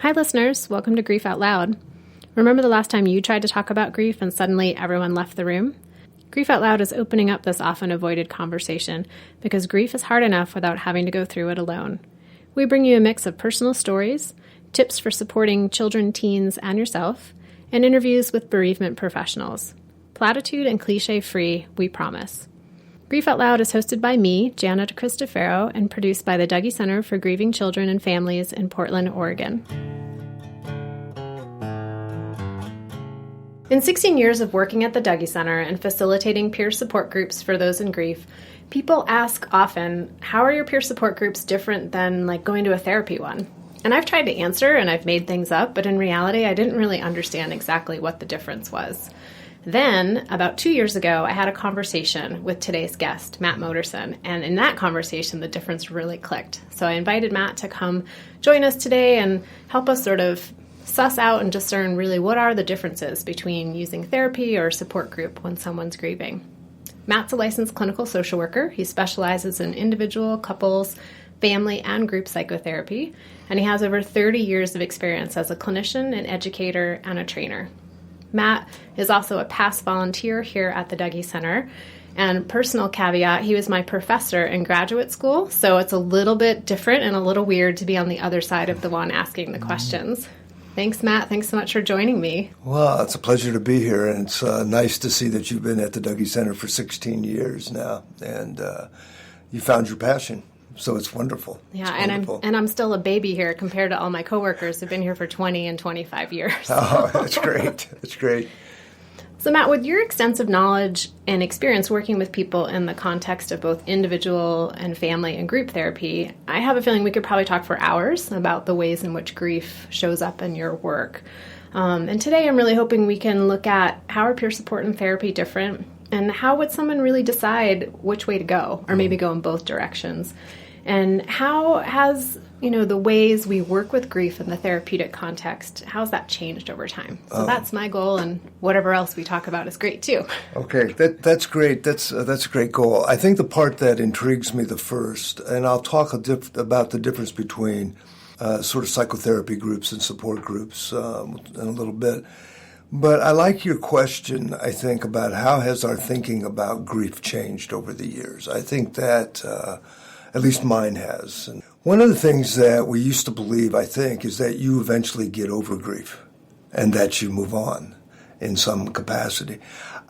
Hi, listeners. Welcome to Grief Out Loud. Remember the last time you tried to talk about grief and suddenly everyone left the room? Grief Out Loud is opening up this often avoided conversation because grief is hard enough without having to go through it alone. We bring you a mix of personal stories, tips for supporting children, teens, and yourself, and interviews with bereavement professionals. Platitude and cliche-free, we promise. Grief Out Loud is hosted by me, Jana and produced by the Dougy Center for Grieving Children and Families in Portland, Oregon. In 16 years of working at the Dougy Center and facilitating peer support groups for those in grief, people ask often, how are your peer support groups different than going to a therapy one? And I've tried to answer and I've made things up, but in reality, I didn't really understand exactly what the difference was. Then, about 2 years ago, I had a conversation with today's guest, Matt Modrcin, and in that conversation, the difference really clicked. So I invited Matt to come join us today and help us sort of suss out and discern really what are the differences between using therapy or support group when someone's grieving. Matt's a licensed clinical social worker. He specializes in individual, couples, family, and group psychotherapy, and he has over 30 years of experience as a clinician, an educator, and a trainer. Matt is also a past volunteer here at the Dougy Center. And personal caveat, he was my professor in graduate school, so it's a little bit different and a little weird to be on the other side of the one asking the questions. Thanks, Matt. Thanks so much for joining me. Well, it's a pleasure to be here, and it's nice to see that you've been at the Dougy Center for 16 years now, and you found your passion. So it's wonderful. Yeah, and I'm still a baby here compared to all my coworkers who've been here for 20 and 25 years. Oh, that's great. That's great. So Matt, with your extensive knowledge and experience working with people in the context of both individual and family and group therapy, I have a feeling we could probably talk for hours about the ways in which grief shows up in your work. And today I'm really hoping we can look at how are peer support and therapy different, and how would someone really decide which way to go, or maybe go in both directions. And how has, the ways we work with grief in the therapeutic context, how's that changed over time? So that's my goal, and whatever else we talk about is great too. Okay, that's great. That's a great goal. I think the part that intrigues me the first, and I'll talk about the difference between sort of psychotherapy groups and support groups in a little bit. But I like your question, I think, about how has our thinking about grief changed over the years. I think that at least mine has. And one of the things that we used to believe, I think, is that you eventually get over grief and that you move on in some capacity.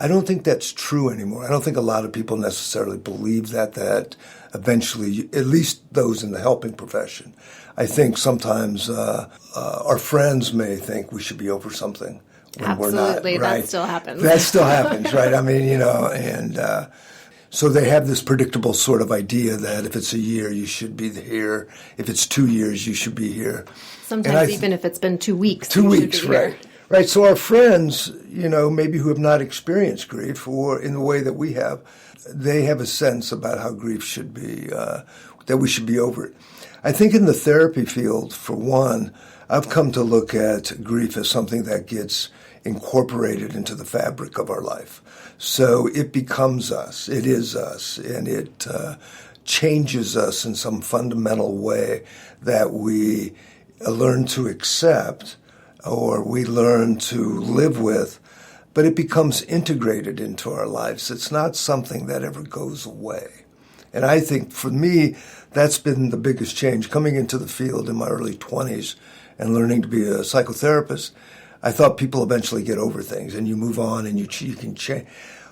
I don't think that's true anymore. I don't think a lot of people necessarily believe that eventually, at least those in the helping profession. I think sometimes our friends may think we should be over something when Absolutely, we're not. Right? That still happens. That still happens, right? I mean, and so they have this predictable sort of idea that if it's a year, you should be here. If it's 2 years, you should be here. Sometimes even if it's been 2 weeks. 2 weeks, right. Here. Right. So our friends, maybe who have not experienced grief or in the way that we have, they have a sense about how grief should be, that we should be over it. I think in the therapy field, for one, I've come to look at grief as something that gets incorporated into the fabric of our life. So it becomes us, it is us, and it changes us in some fundamental way that we learn to accept or we learn to live with, but it becomes integrated into our lives. It's not something that ever goes away. And I think for me, that's been the biggest change. Coming into the field in my early 20s and learning to be a psychotherapist, I thought people eventually get over things and you move on and you can change.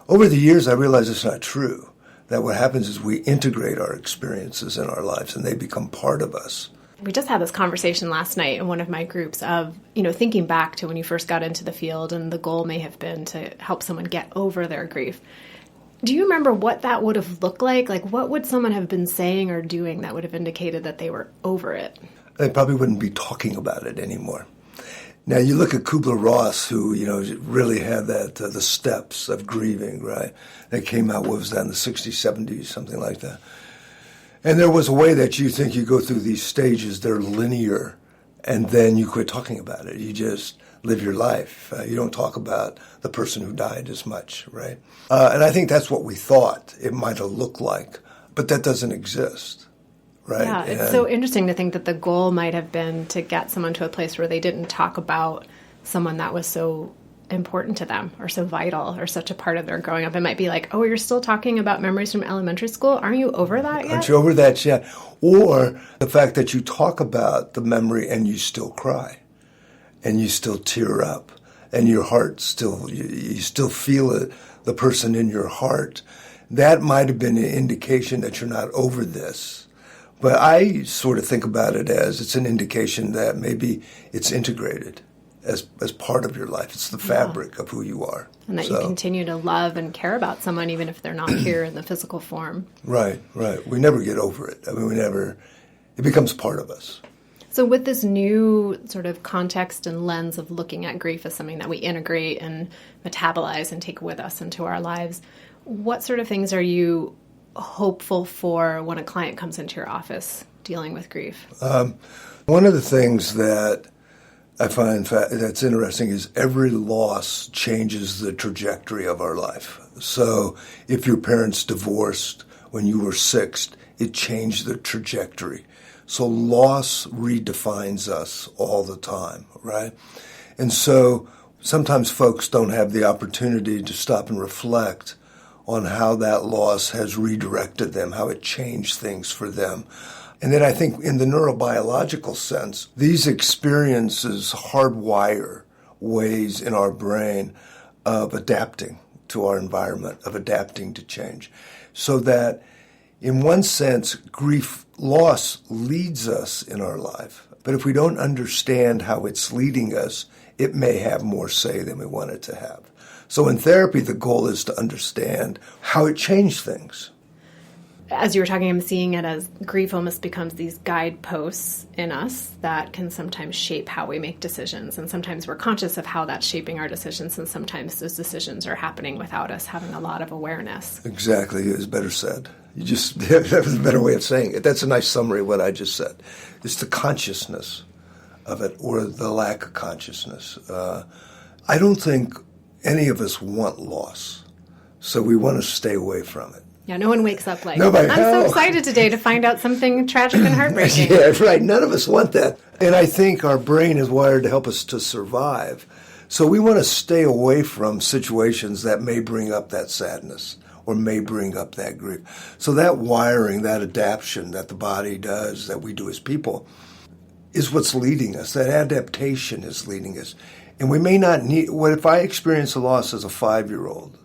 Over the years, I realized it's not true. That what happens is we integrate our experiences in our lives and they become part of us. We just had this conversation last night in one of my groups of, thinking back to when you first got into the field and the goal may have been to help someone get over their grief. Do you remember what that would have looked like? Like, what would someone have been saying or doing that would have indicated that they were over it? They probably wouldn't be talking about it anymore. Now, you look at Kubler-Ross, who, really had the steps of grieving, right? That came out, what was that, in the 60s, 70s, something like that. And there was a way that you think you go through these stages, they're linear, and then you quit talking about it. You just live your life. You don't talk about the person who died as much, right? And I think that's what we thought it might have looked like, but that doesn't exist, right? Yeah, it's so interesting to think that the goal might have been to get someone to a place where they didn't talk about someone that was so important to them or so vital or such a part of their growing up. It might be like, oh, you're still talking about memories from elementary school? Aren't you over that yet? Aren't you over that yet? Or the fact that you talk about the memory and you still cry and you still tear up and your heart still, you still feel it, the person in your heart. That might have been an indication that you're not over this. But I sort of think about it as it's an indication that maybe it's integrated as part of your life. It's the fabric of who you are. And that you continue to love and care about someone even if they're not here in the physical form. Right. We never get over it. I mean, it becomes part of us. So with this new sort of context and lens of looking at grief as something that we integrate and metabolize and take with us into our lives, what sort of things are you hopeful for when a client comes into your office dealing with grief? One of the things that I find that's interesting is every loss changes the trajectory of our life. So if your parents divorced when you were 6, it changed the trajectory. So loss redefines us all the time, right? And so sometimes folks don't have the opportunity to stop and reflect on how that loss has redirected them, how it changed things for them. And then I think in the neurobiological sense, these experiences hardwire ways in our brain of adapting to our environment, of adapting to change. So that in one sense, loss leads us in our life. But if we don't understand how it's leading us, it may have more say than we want it to have. So in therapy, the goal is to understand how it changed things. As you were talking, I'm seeing it as grief almost becomes these guideposts in us that can sometimes shape how we make decisions. And sometimes we're conscious of how that's shaping our decisions. And sometimes those decisions are happening without us having a lot of awareness. Exactly. It was better said. That was a better way of saying it. That's a nice summary of what I just said. It's the consciousness of it or the lack of consciousness. I don't think any of us want loss. So we want to stay away from it. Yeah, no one wakes up like, Nobody, I'm so excited today to find out something tragic and heartbreaking. Yeah, right. None of us want that. And I think our brain is wired to help us to survive. So we want to stay away from situations that may bring up that sadness or may bring up that grief. So that wiring, that adaptation that the body does, that we do as people, is what's leading us. That adaptation is leading us. And we may not need, what if I experience a loss as a 5-year-old?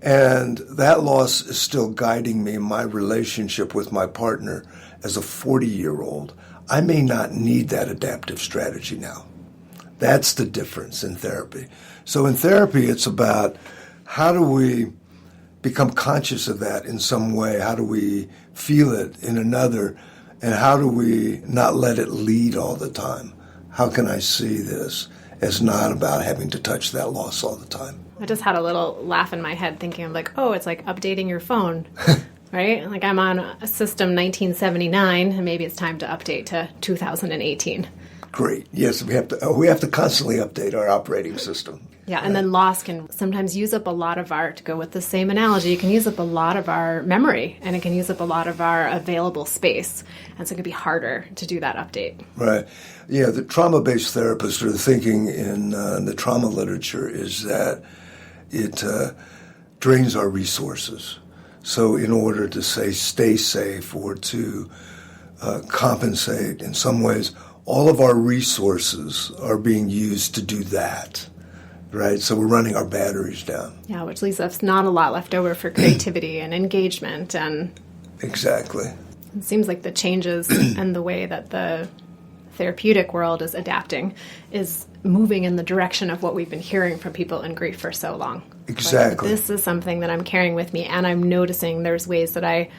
And that loss is still guiding me in my relationship with my partner as a 40-year-old. I may not need that adaptive strategy now. That's the difference in therapy. So in therapy, it's about how do we become conscious of that in some way? How do we feel it in another? And how do we not let it lead all the time? How can I see this as not about having to touch that loss all the time? I just had a little laugh in my head thinking of like, oh, it's like updating your phone, right? Like I'm on a system 1979 and maybe it's time to update to 2018. Great. Yes, we have to constantly update our operating system. Yeah, and then loss can sometimes use up a lot of to go with the same analogy, it can use up a lot of our memory and it can use up a lot of our available space. And so it can be harder to do that update. Right. Yeah, the trauma-based therapists are thinking in the trauma literature is that it drains our resources. So in order to stay safe or to compensate in some ways, all of our resources are being used to do that, right? So we're running our batteries down. Yeah, which leaves us not a lot left over for creativity and engagement. And exactly. It seems like the changes and the way that the therapeutic world is adapting is moving in the direction of what we've been hearing from people in grief for so long. Exactly. Like, this is something that I'm carrying with me, and I'm noticing there's ways that I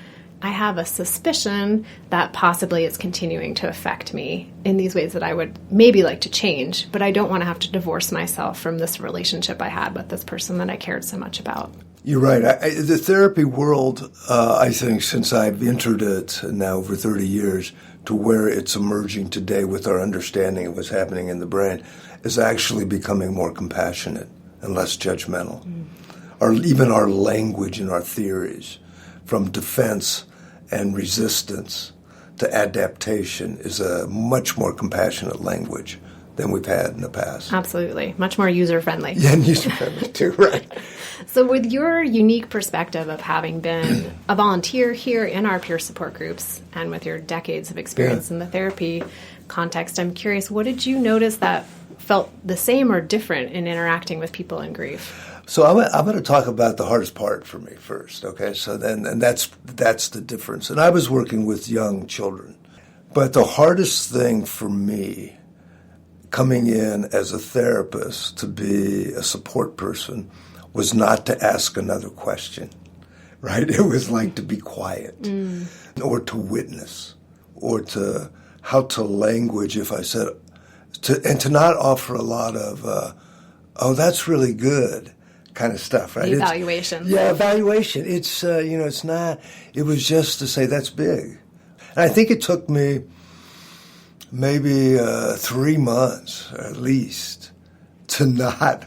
have a suspicion that possibly it's continuing to affect me in these ways that I would maybe like to change, but I don't want to have to divorce myself from this relationship I had with this person that I cared so much about. You're right. The therapy world, I think, since I've entered it now over 30 years to where it's emerging today with our understanding of what's happening in the brain, is actually becoming more compassionate and less judgmental. Even our language and our theories, from defense and resistance to adaptation is a much more compassionate language than we've had in the past. Absolutely. Much more user-friendly. Yeah, and user-friendly too, right. So with your unique perspective of having been a volunteer here in our peer support groups and with your decades of experience in the therapy context, I'm curious, what did you notice that felt the same or different in interacting with people in grief? So I'm going to talk about the hardest part for me first, okay? So then, that's the difference. And I was working with young children. But the hardest thing for me coming in as a therapist to be a support person was not to ask another question, right? It was like to be quiet or to witness or to how to language if I said, and to not offer a lot of, oh, that's really good kind of stuff, right? The evaluation. Evaluation. It's, it's not, it was just to say that's big. And I think it took me maybe 3 months, or at least, to not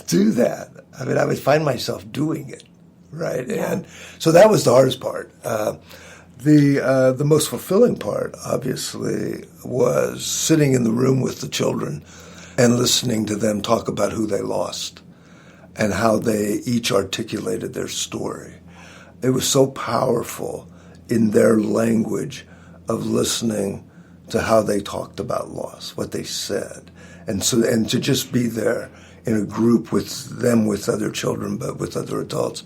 do that. I mean, I would find myself doing it, right? Yeah. And so that was the hardest part. The most fulfilling part, obviously, was sitting in the room with the children and listening to them talk about who they lost and how they each articulated their story. It was so powerful in their language of listening to how they talked about loss, what they said, and to just be there in a group with them, with other children, but with other adults,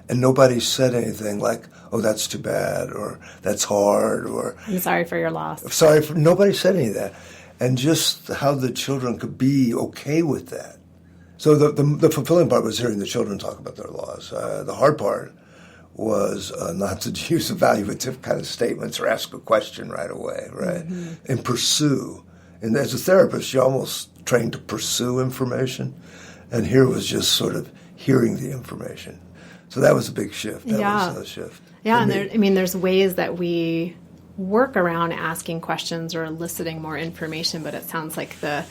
and nobody said anything like, "Oh, that's too bad," or "That's hard," or "I'm sorry for your loss." Nobody said any of that, and just how the children could be okay with that. So the fulfilling part was hearing the children talk about their loss. The hard part was not to use evaluative kind of statements or ask a question right away, right? And pursue. And as a therapist, you're almost trained to pursue information. And here was just sort of hearing the information. So that was a big shift. That was a shift. Yeah, and there's ways that we work around asking questions or eliciting more information, but it sounds like the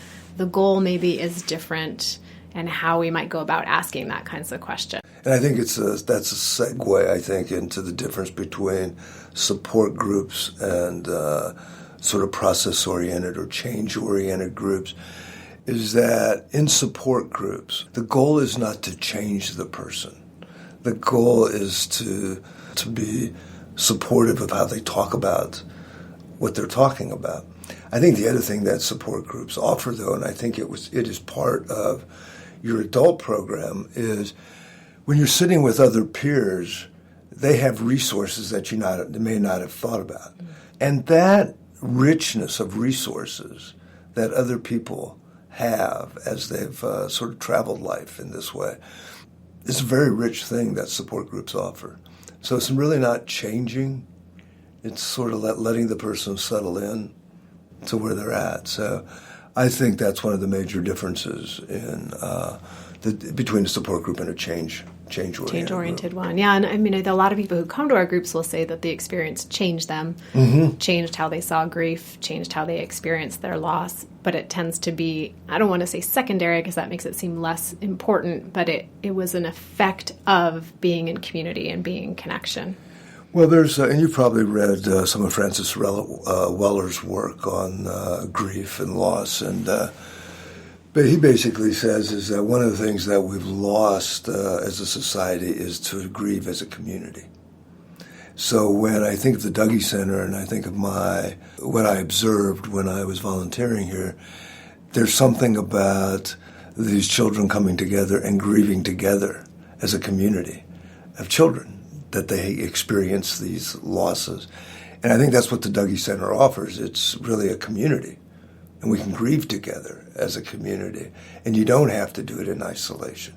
goal maybe is different and how we might go about asking that kinds of questions. And I think that's a segue, I think, into the difference between support groups and sort of process-oriented or change-oriented groups, is that in support groups, the goal is not to change the person. The goal is to be supportive of how they talk about what they're talking about. I think the other thing that support groups offer, though, and I think it is part of your adult program, is when you're sitting with other peers, they have resources that you may not have thought about. And that richness of resources that other people have as they've sort of traveled life in this way is a very rich thing that support groups offer. So it's really not changing. It's sort of letting the person settle in to where they're at. So I think that's one of the major differences in between a support group and a change-oriented one. Yeah, and I mean, a lot of people who come to our groups will say that the experience changed them, changed how they saw grief, changed how they experienced their loss. But it tends to be, I don't want to say secondary because that makes it seem less important, but it was an effect of being in community and being in connection. Well, there's, and you've probably read some of Francis Weller's work on grief and loss, and but he basically says is that one of the things that we've lost as a society is to grieve as a community. So when I think of the Dougy Center and I think of what I observed when I was volunteering here, there's something about these children coming together and grieving together as a community of children, that they experience these losses. And I think that's what the Dougy Center offers. It's really a community. And we can grieve together as a community. And you don't have to do it in isolation.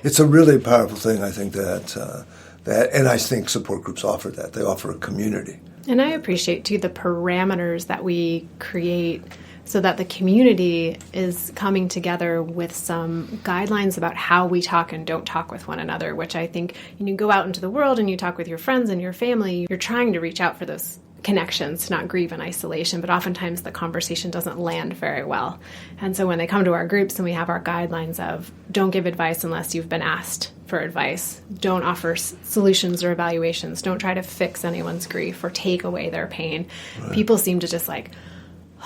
It's a really powerful thing, I think, and I think support groups offer that. They offer a community. And I appreciate, too, the parameters that we create so that the community is coming together with some guidelines about how we talk and don't talk with one another, which I think you go out into the world and you talk with your friends and your family, you're trying to reach out for those connections, not grieve in isolation, but oftentimes the conversation doesn't land very well. And so when they come to our groups and we have our guidelines of don't give advice unless you've been asked for advice, don't offer solutions or evaluations, don't try to fix anyone's grief or take away their pain, people seem to just like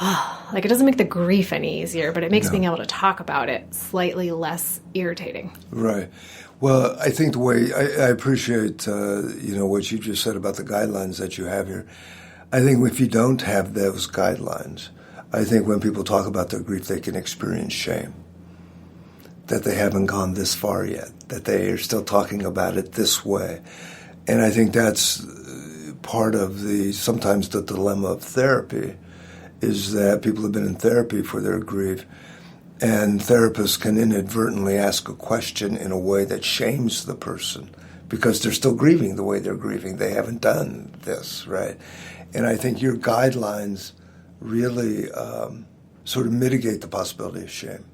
it doesn't make the grief any easier, but it makes being able to talk about it slightly less irritating. Right. Well, I think the way I appreciate what you just said about the guidelines that you have here. I think if you don't have those guidelines, I think when people talk about their grief, they can experience shame that they haven't gone this far yet, that they are still talking about it this way. And I think that's part of sometimes the dilemma of therapy, is that people have been in therapy for their grief, and therapists can inadvertently ask a question in a way that shames the person because they're still grieving the way they're grieving. They haven't done this, right? And I think your guidelines really sort of mitigate the possibility of shame,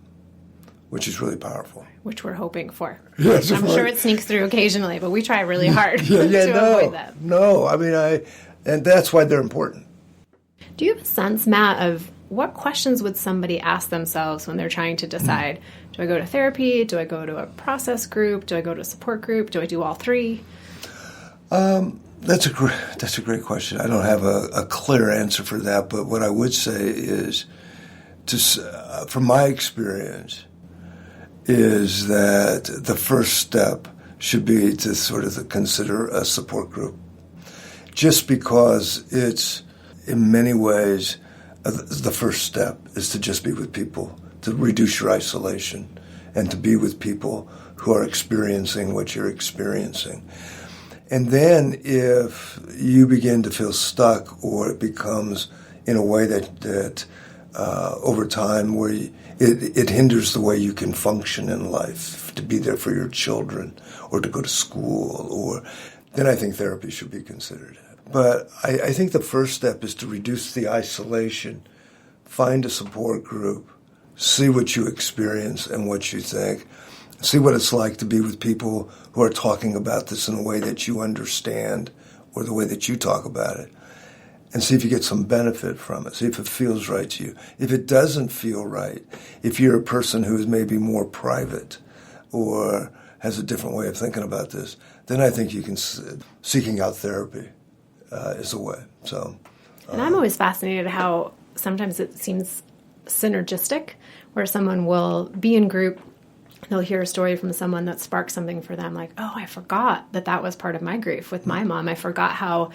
which is really powerful. Which we're hoping for. Yes, I'm sure it sneaks through occasionally, but we try really hard to avoid that. No, I mean, and that's why they're important. Do you have a sense, Matt, of what questions would somebody ask themselves when they're trying to decide, do I go to therapy? Do I go to a process group? Do I go to a support group? Do I do all three? That's a great question. I don't have a clear answer for that, but what I would say is, from my experience, is that the first step should be to sort of consider a support group, just because it's, in many ways, the first step is to just be with people, to reduce your isolation, and to be with people who are experiencing what you're experiencing. And then if you begin to feel stuck, or it becomes in a way that over time where it hinders the way you can function in life, to be there for your children or to go to school, then I think therapy should be considered. But I think the first step is to reduce the isolation, find a support group, see what you experience and what you think. See what it's like to be with people who are talking about this in a way that you understand, or the way that you talk about it, and see if you get some benefit from it. See if it feels right to you. If it doesn't feel right, if you're a person who is maybe more private or has a different way of thinking about this, then I think seeking out therapy is the way. So, and I'm always fascinated how sometimes it seems synergistic, where someone will be in group, they'll hear a story from someone that sparks something for them, like, oh, I forgot that was part of my grief with my mom. I forgot how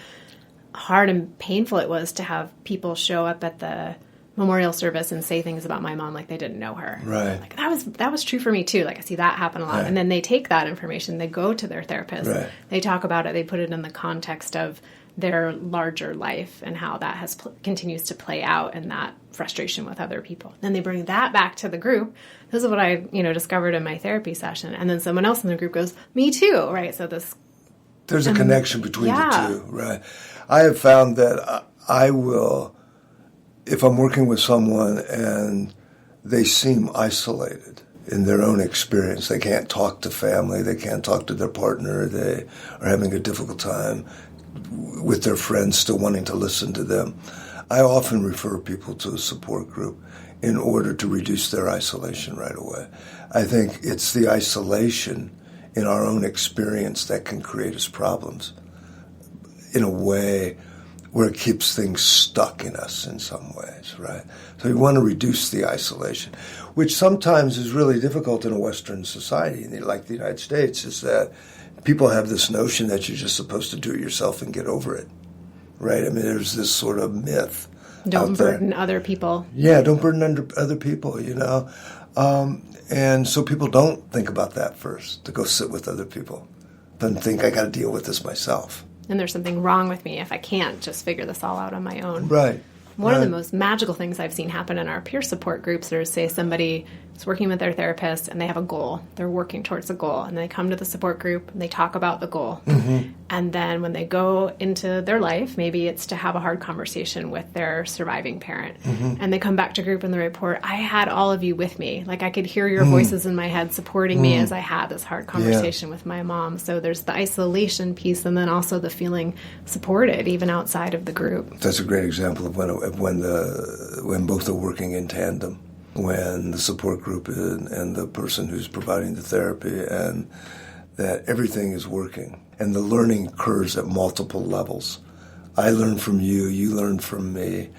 hard and painful it was to have people show up at the memorial service and say things about my mom like they didn't know her. Right. Like, that was true for me too. Like, I see that happen a lot. Right. And then they take that information, they go to their therapist, right. They talk about it, they put it in the context of their larger life and how that continues to play out, and that frustration with other people. Then they bring that back to the group. This is what I, discovered in my therapy session. And then someone else in the group goes, me too, right? So there's a connection between the two, right? I have found that I will, if I'm working with someone and they seem isolated in their own experience, they can't talk to family, they can't talk to their partner, they are having a difficult time with their friends, still wanting to listen to them, I often refer people to a support group in order to reduce their isolation right away. I think it's the isolation in our own experience that can create us problems in a way where it keeps things stuck in us in some ways, right? So we want to reduce the isolation, which sometimes is really difficult in a Western society, like the United States, is that people have this notion that you're just supposed to do it yourself and get over it, right? I mean, there's this sort of myth. Don't burden other people. Yeah, don't burden other people, And so people don't think about that first, to go sit with other people. Then think, I got to deal with this myself. And there's something wrong with me if I can't just figure this all out on my own. Right. One of the most magical things I've seen happen in our peer support groups is, say, somebody is working with their therapist and they have a goal. They're working towards a goal, and they come to the support group and they talk about the goal. And then when they go into their life, maybe it's to have a hard conversation with their surviving parent. And they come back to group and they report, I had all of you with me. Like I could hear your voices in my head supporting me as I had this hard conversation with my mom. So there's the isolation piece, and then also the feeling supported even outside of the group. That's a great example of when both are working in tandem, when the support group and the person who's providing the therapy, and that everything is working. And the learning occurs at multiple levels. I learn from you, you learn from me.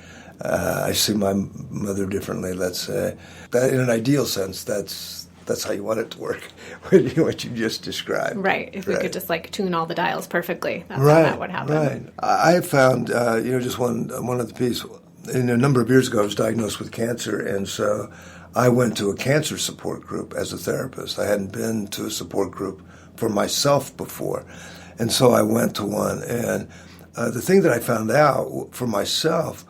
I see my mother differently, let's say. That, in an ideal sense, that's how you want it to work, what you just described. Right. If we could just like tune all the dials perfectly, that's how that would happen. Right. I have found, just one other piece. A number of years ago, I was diagnosed with cancer, and so I went to a cancer support group as a therapist. I hadn't been to a support group for myself before, and so I went to one. And the thing that I found out for myself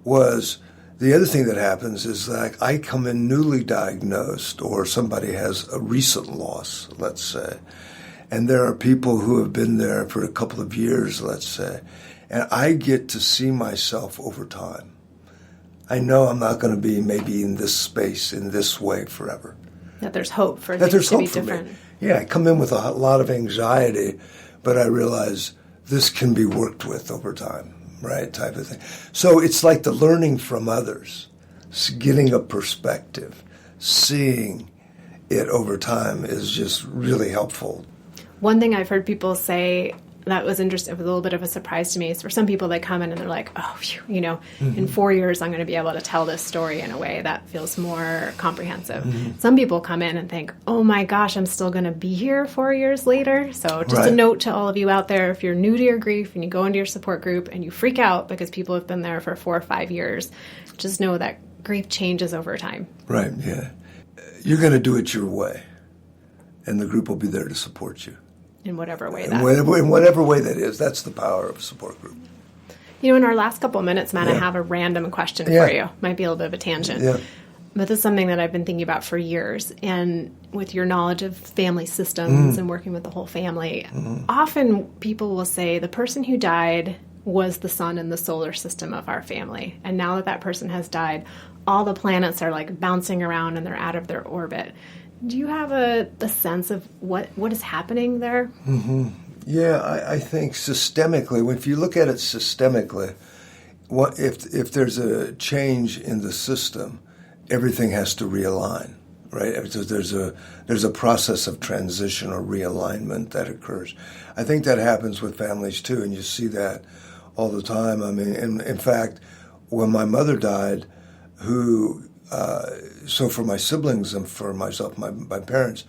was the other thing that happens is like I come in newly diagnosed, or somebody has a recent loss, let's say, and there are people who have been there for a couple of years, let's say, and I get to see myself over time. I know I'm not going to be maybe in this space, in this way forever. That there's hope for things to be different. Yeah, I come in with a lot of anxiety, but I realize this can be worked with over time, right, type of thing. So it's like the learning from others, getting a perspective, seeing it over time is just really helpful. One thing I've heard people say that was interesting, it was a little bit of a surprise to me, is for some people they come in and they're like, oh, phew, in 4 years I'm going to be able to tell this story in a way that feels more comprehensive. Some people come in and think, oh my gosh, I'm still going to be here 4 years later. So just a note to all of you out there, if you're new to your grief and you go into your support group and you freak out because people have been there for 4 or 5 years, just know that grief changes over time. Right, yeah. You're going to do it your way, and the group will be there to support you. In whatever way in whatever way that is. That's the power of a support group. In our last couple minutes, Matt, I have a random question for you. Might be a little bit of a tangent. Yeah. But this is something that I've been thinking about for years. And with your knowledge of family systems and working with the whole family, often people will say the person who died was the sun in the solar system of our family. And now that person has died, all the planets are like bouncing around and they're out of their orbit. Do you have a sense of what is happening there? Yeah, I think systemically, if you look at it systemically, if there's a change in the system, everything has to realign, right? There's a process of transition or realignment that occurs. I think that happens with families too, and you see that all the time. I mean, in fact, when my mother died, so for my siblings and for myself, my parents,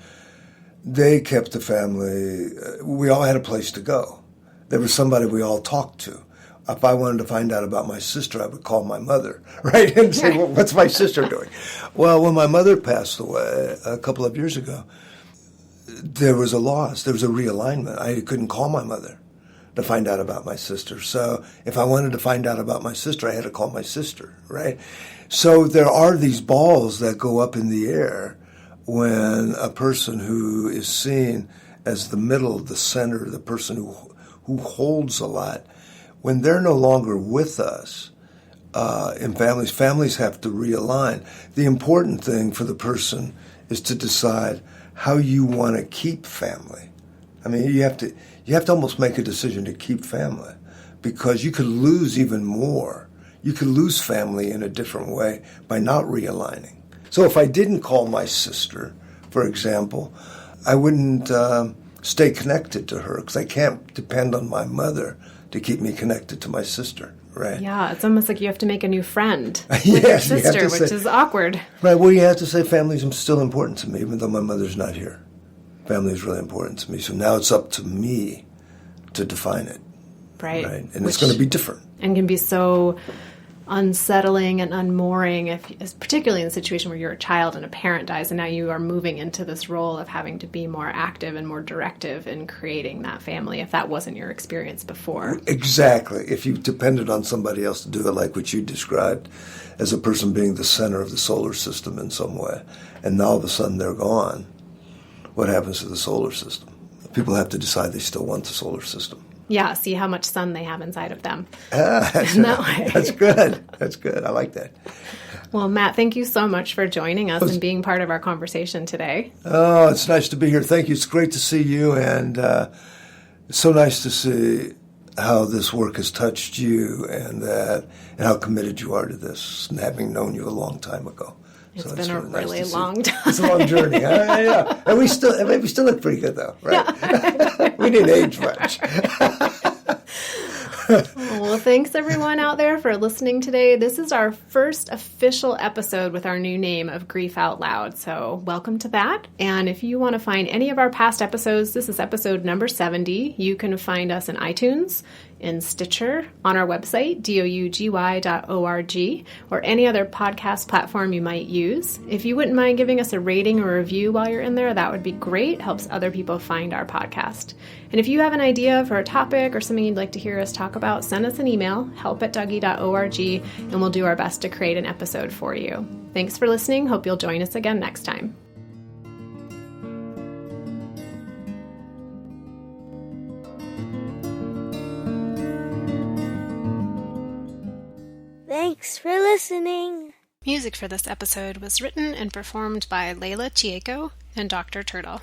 they kept the family. We all had a place to go. There was somebody we all talked to. If I wanted to find out about my sister, I would call my mother, right, and say, well, what's my sister doing? Well, when my mother passed away a couple of years ago, there was a loss. There was a realignment. I couldn't call my mother to find out about my sister. So if I wanted to find out about my sister, I had to call my sister, right? So there are these balls that go up in the air when a person who is seen as the middle, the center, the person who holds a lot, when they're no longer with us in families have to realign. The important thing for the person is to decide how you want to keep family. I mean, you have to almost make a decision to keep family, because you could lose even more. You could lose family in a different way by not realigning. So if I didn't call my sister, for example, I wouldn't stay connected to her, because I can't depend on my mother to keep me connected to my sister, right? Yeah, it's almost like you have to make a new friend with your sister, which is awkward. Right, well, you have to say family is still important to me, even though my mother's not here. Family is really important to me, so now it's up to me to define it. Right. And it's going to be different. And can be so unsettling and unmooring, particularly in a situation where you're a child and a parent dies, and now you are moving into this role of having to be more active and more directive in creating that family, if that wasn't your experience before. Exactly. If you depended on somebody else to do it, like what you described, as a person being the center of the solar system in some way, and now all of a sudden they're gone, what happens to the solar system? People have to decide they still want the solar system. Yeah, see how much sun they have inside of them. That's good. That's good. I like that. Well, Matt, thank you so much for joining us and being part of our conversation today. Oh, it's nice to be here. Thank you. It's great to see you, and it's so nice to see how this work has touched you and how committed you are to this, and having known you a long time ago. It's been a really long time. It's a long journey. Yeah. And we still look pretty good, though, right? Yeah. We didn't age much. Well, thanks everyone out there for listening today. This is our first official episode with our new name of Grief Out Loud, so welcome to that. And if you want to find any of our past episodes, this is episode number 70. You can find us in iTunes, in Stitcher, on our website, dougy.org, or any other podcast platform you might use. If you wouldn't mind giving us a rating or review while you're in there, that would be great. It helps other people find our podcast. And if you have an idea for a topic or something you'd like to hear us talk about, send us an email, help@dougy.org, and we'll do our best to create an episode for you. Thanks for listening. Hope you'll join us again next time. Thanks for listening. Music for this episode was written and performed by Layla Chieco and Dr. Turtle.